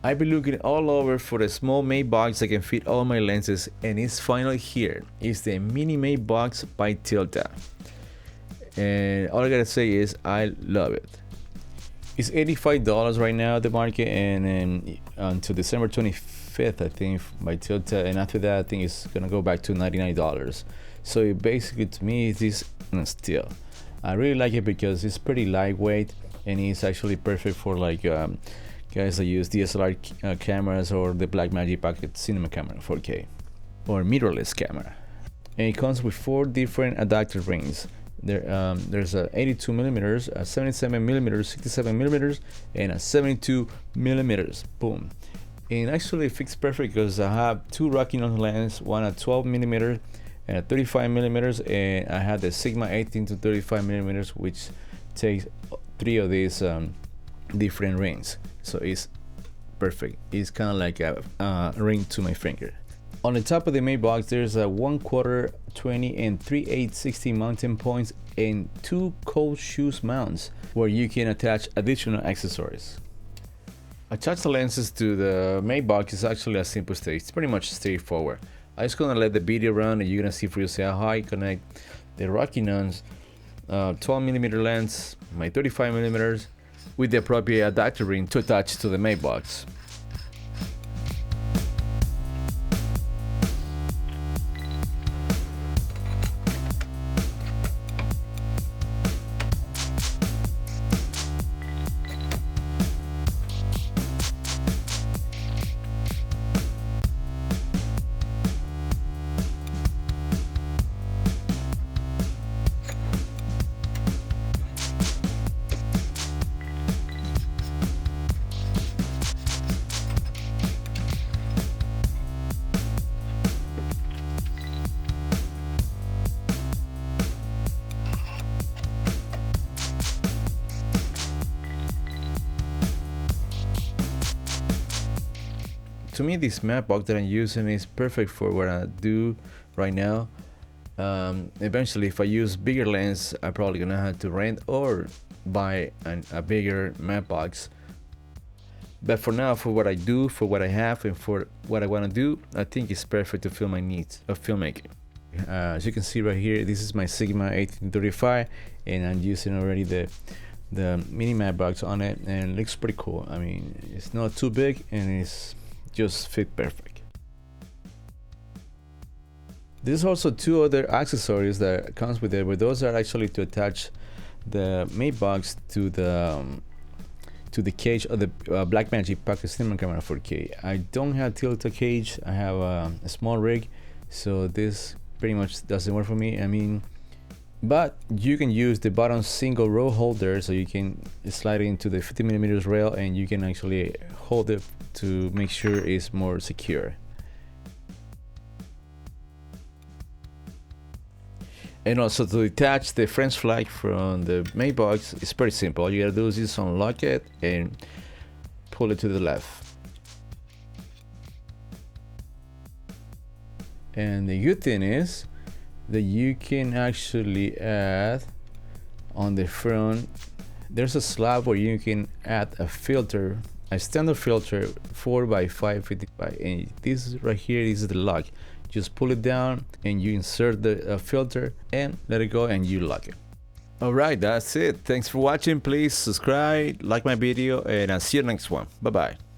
I've been looking all over for a small Mailbox that can fit all my lenses, and it's finally here. It's the Mini Matte Box by Tilta. And all I gotta say is I love it. It's $85 right now at the market, and until December 25th, I think, by Tilta, and after that I think it's gonna go back to $99. So it basically, to me, it is a steal. I really like it because it's pretty lightweight, and it's actually perfect for like guys that use DSLR cameras or the Blackmagic Pocket cinema camera 4K or mirrorless camera. And it comes with 4 different adapter rings. There's a 82 millimeters, a 77 millimeters, 67 millimeters, and a 72 millimeters. Boom! And actually it fits perfect because I have 2 Rokinon Lens, one at 12 millimeters and a 35 millimeters, and I have the Sigma 18 to 35 millimeters, which takes 3 of these different rings. So it's perfect. It's kind of like a ring to my finger. On the top of the Mailbox, there's a 1/4, 20, and 3/8 60 mounting points and 2 cold shoes mounts where you can attach additional accessories. Attach the lenses to the Mailbox is actually a simple stage. It's pretty much straightforward. I'm just gonna let the video run, and you're gonna see for yourself how I connect the Rokinon's 12mm lens, my 35 millimeters, with the appropriate adapter ring to attach to the Mailbox. To me, this matte box that I'm using is perfect for what I do right now. Eventually, if I use bigger lens, I'm probably gonna have to rent or buy a bigger matte box. But for now, for what I do, for what I have, and for what I want to do, I think it's perfect to fill my needs of filmmaking. As you can see right here, this is my Sigma 1835, and I'm using already the mini matte box on it, and it looks pretty cool. I mean, it's not too big, and it's just fit perfect. There's also 2 other accessories that comes with it, but those are actually to attach the Mailbox to the cage of the Blackmagic Pocket cinema camera 4K. I don't have Tilta cage. I have a small rig, so this pretty much doesn't work for me. I mean, but you can use the bottom single row holder, so you can slide it into the 50mm rail, and you can actually hold it to make sure it's more secure. And also, to detach the French flag from the Mailbox, it's pretty simple. All you gotta do is just unlock it and pull it to the left. And the good thing is that you can actually add on the front, there's a slab where you can add a filter, a standard filter 4x555, and this right here is the lock. Just pull it down and you insert the filter and let it go, and you lock it. Alright, that's it. Thanks for watching. Please subscribe, like my video, and I'll see you next one. Bye bye.